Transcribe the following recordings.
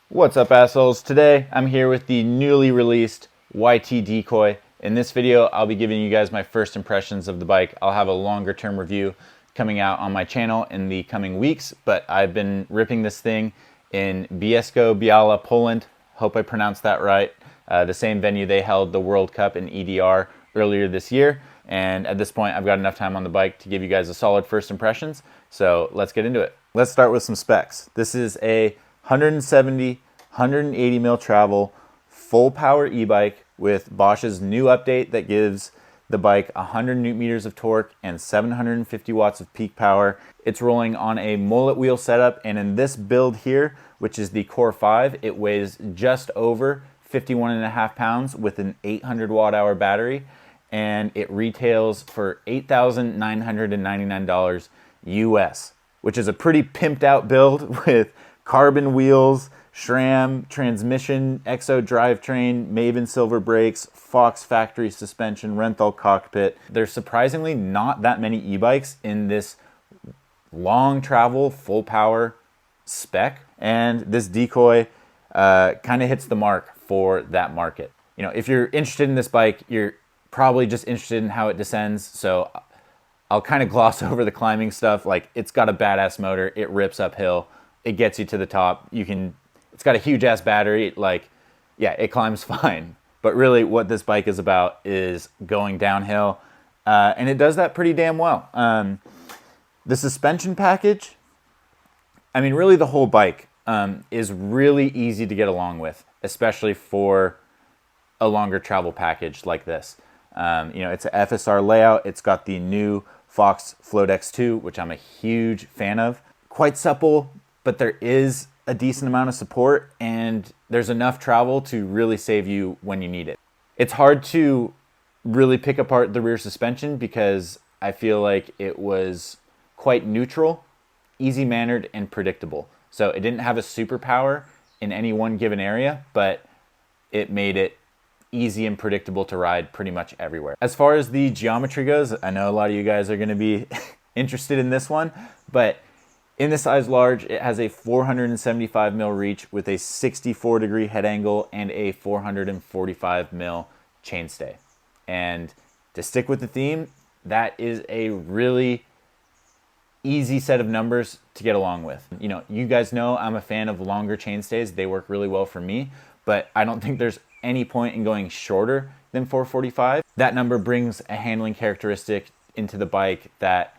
What's up, assholes? Today I'm here with the newly released YT Decoy. In this video I'll be giving you guys my first impressions of the bike. I'll have a longer term review coming out on my channel in the coming weeks, but I've been ripping this thing in Bielsko-Biała, Poland. Hope I pronounced that right. The same venue they held the World Cup in EDR earlier this year, and at this point I've got enough time on the bike to give you guys a solid first impressions, so let's get into it. Let's start with some specs. This is a 170, 180 mil travel, full power e-bike with Bosch's new update that gives the bike 100 newton meters of torque and 750 watts of peak power. It's rolling on a mullet wheel setup, and in this build here, which is the Core 5, it weighs just over 51.5 pounds with an 800 watt hour battery, and it retails for $8,999 US, which is a pretty pimped out build with carbon wheels, SRAM transmission, EXO drivetrain, Maven silver brakes, Fox factory suspension, Renthal cockpit. There's surprisingly not that many e-bikes in this long travel, full power spec, and this Decoy kind of hits the mark for that market. You know, if you're interested in this bike, you're probably just interested in how it descends, so I'll kind of gloss over the climbing stuff. Like, it's got a badass motor, it rips uphill, it gets you to the top. It's got a huge ass battery. Like, yeah, it climbs fine. But really what this bike is about is going downhill. And it does that pretty damn well. The suspension package, I mean, really the whole bike is really easy to get along with, especially for a longer travel package like this. You know, it's an FSR layout. It's got the new Fox Float X2, which I'm a huge fan of. Quite supple, but there is a decent amount of support, and there's enough travel to really save you when you need it. It's hard to really pick apart the rear suspension because I feel like it was quite neutral, easy-mannered, and predictable. So it didn't have a superpower in any one given area, but it made it easy and predictable to ride pretty much everywhere. As far as the geometry goes, I know a lot of you guys are going to be interested in this one, but in the size large, it has a 475 mil reach with a 64 degree head angle and a 445 mil chainstay. And to stick with the theme, that is a really easy set of numbers to get along with. You know, you guys know I'm a fan of longer chainstays. They work really well for me, but I don't think there's any point in going shorter than 445. That number brings a handling characteristic into the bike that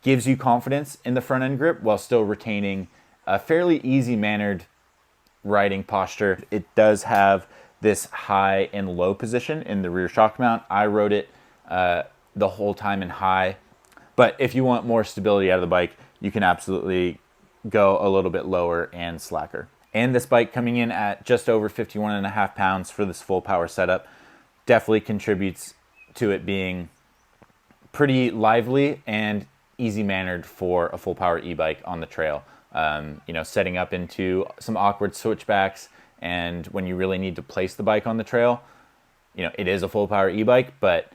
gives you confidence in the front end grip while still retaining a fairly easy mannered riding posture. It does have this high and low position in the rear shock mount. I rode it the whole time in high, but if you want more stability out of the bike, you can absolutely go a little bit lower and slacker. And this bike coming in at just over 51.5 pounds for this full power setup definitely contributes to it being pretty lively and easy-mannered for a full-power e-bike on the trail. You know, setting up into some awkward switchbacks, and when you really need to place the bike on the trail, you know, it is a full-power e-bike, but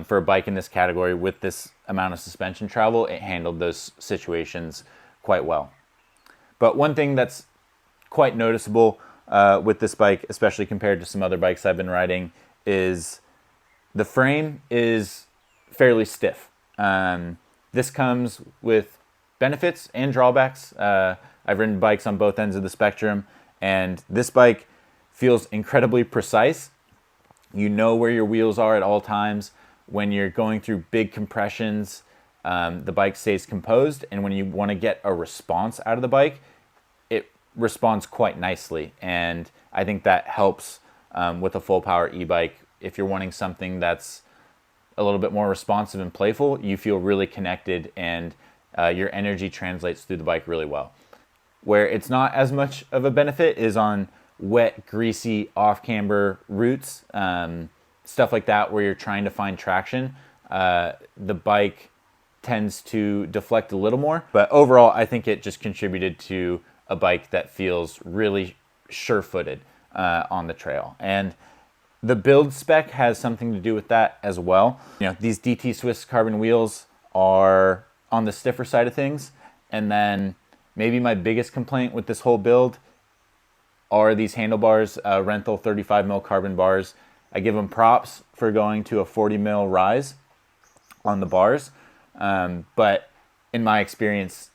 for a bike in this category with this amount of suspension travel, it handled those situations quite well. But one thing that's quite noticeable with this bike, especially compared to some other bikes I've been riding, is the frame is fairly stiff. This comes with benefits and drawbacks. I've ridden bikes on both ends of the spectrum, and this bike feels incredibly precise. You know where your wheels are at all times. When you're going through big compressions, the bike stays composed, and when you want to get a response out of the bike, it responds quite nicely. And I think that helps with a full power e-bike. If you're wanting something that's a little bit more responsive and playful, you feel really connected, and your energy translates through the bike really well. Where it's not as much of a benefit is on wet, greasy, off-camber routes, stuff like that where you're trying to find traction. The bike tends to deflect a little more, but overall I think it just contributed to a bike that feels really sure-footed on the trail. And the build spec has something to do with that as well. You know, these DT Swiss carbon wheels are on the stiffer side of things, and then maybe my biggest complaint with this whole build are these Handlebars Renthal 35 mil carbon bars. I give them props for going to a 40 mil rise on the bars, but in my experience,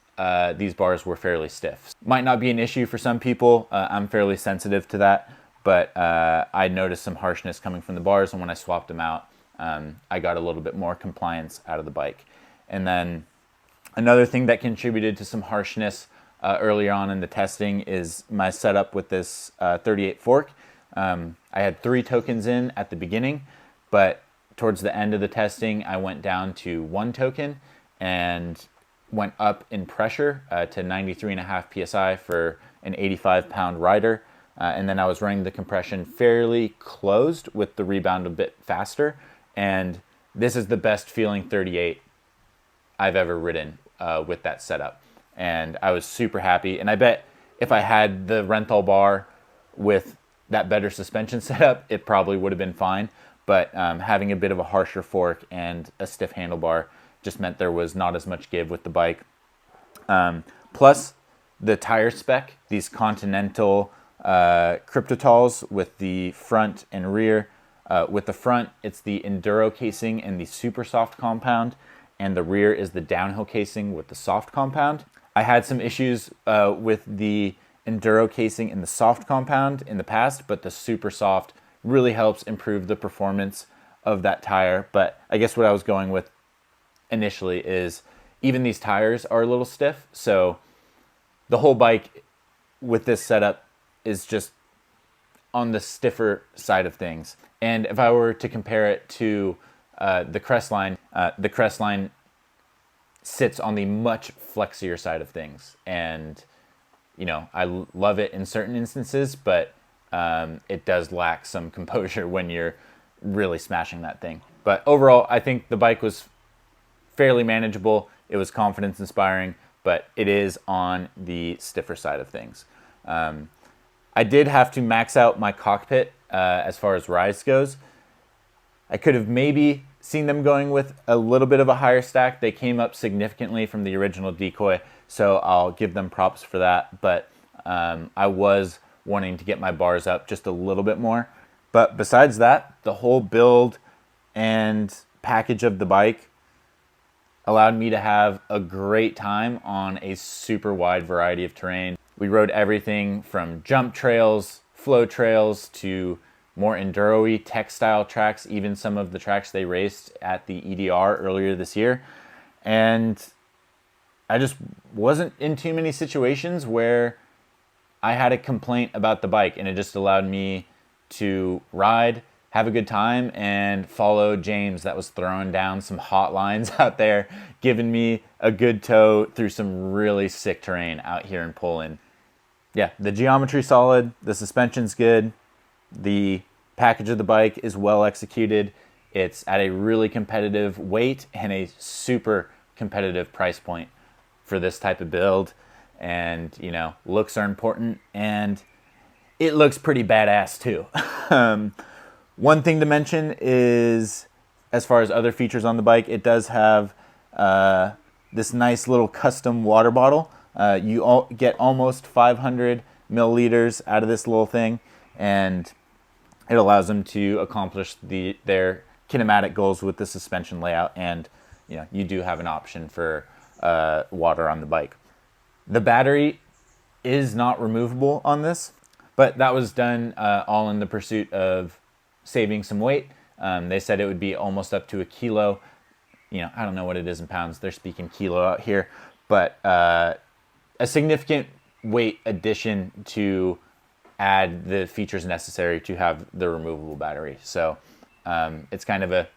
these bars were fairly stiff. Might not be an issue for some people. I'm fairly sensitive to that, but I noticed some harshness coming from the bars, and when I swapped them out, I got a little bit more compliance out of the bike. And then another thing that contributed to some harshness earlier on in the testing is my setup with this 38 fork. I had 3 tokens in at the beginning, but towards the end of the testing, I went down to 1 token and went up in pressure to 93.5 psi for an 85-pound rider. And then I was running the compression fairly closed with the rebound a bit faster. And this is the best feeling 38 I've ever ridden with that setup. And I was super happy. And I bet if I had the Renthal bar with that better suspension setup, it probably would have been fine. But having a bit of a harsher fork and a stiff handlebar just meant there was not as much give with the bike. Plus the tire spec, these Continental Cryptotals with the front and rear. With the front, it's the Enduro casing and the super soft compound, and the rear is the downhill casing with the soft compound. I had some issues with the Enduro casing and the soft compound in the past, but the super soft really helps improve the performance of that tire. But I guess what I was going with initially is even these tires are a little stiff, so the whole bike with this setup is just on the stiffer side of things. And if I were to compare it to the Crestline sits on the much flexier side of things. And, you know, I love it in certain instances, but it does lack some composure when you're really smashing that thing. But overall, I think the bike was fairly manageable. It was confidence inspiring, but it is on the stiffer side of things. I did have to max out my cockpit as far as rise goes. I could have maybe seen them going with a little bit of a higher stack. They came up significantly from the original Decoy, so I'll give them props for that. But I was wanting to get my bars up just a little bit more. But besides that, the whole build and package of the bike allowed me to have a great time on a super wide variety of terrain. We rode everything from jump trails, flow trails, to more enduro-y tech-style tracks, even some of the tracks they raced at the EDR earlier this year. And I just wasn't in too many situations where I had a complaint about the bike, and it just allowed me to ride, have a good time, and follow James that was throwing down some hot lines out there, giving me a good tow through some really sick terrain out here in Poland. Yeah, the geometry solid, the suspension's good, the package of the bike is well executed. It's at a really competitive weight and a super competitive price point for this type of build. And, you know, looks are important, and it looks pretty badass too. One thing to mention is, as far as other features on the bike, it does have this nice little custom water bottle. You get almost 500 milliliters out of this little thing, and it allows them to accomplish their kinematic goals with the suspension layout. And you know, you do have an option for water on the bike. The battery is not removable on this, but that was done all in the pursuit of saving some weight. They said it would be almost up to a kilo. You know, I don't know what it is in pounds. They're speaking kilo out here, but a significant weight addition to add the features necessary to have the removable battery. So it's kind of a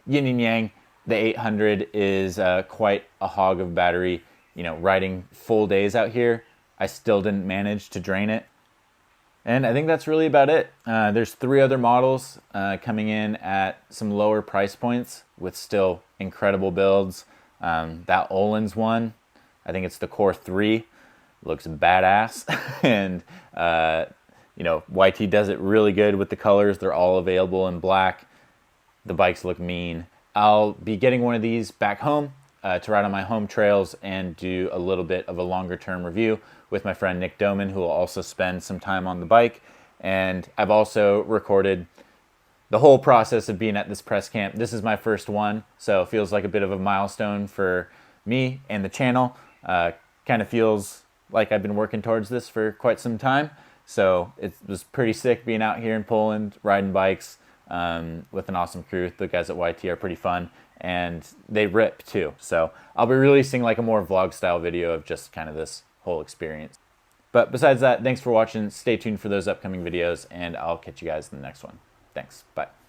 yin and yang. The 800 is quite a hog of battery. You know, riding full days out here, I still didn't manage to drain it. And I think that's really about it. There's 3 other models coming in at some lower price points with still incredible builds. That Öhlins one, I think it's the Core 3, looks badass. And, you know, YT does it really good with the colors. They're all available in black. The bikes look mean. I'll be getting one of these back home to ride on my home trails and do a little bit of a longer term review with my friend Nick Doman, who will also spend some time on the bike. And I've also recorded the whole process of being at this press camp. This is my first one, so it feels like a bit of a milestone for me and the channel. Kind of feels like I've been working towards this for quite some time. So it was pretty sick being out here in Poland, riding bikes with an awesome crew. The guys at YT are pretty fun, and they rip too. So I'll be releasing like a more vlog style video of just kind of this whole experience. But besides that, thanks for watching. Stay tuned for those upcoming videos, and I'll catch you guys in the next one. Thanks. Bye.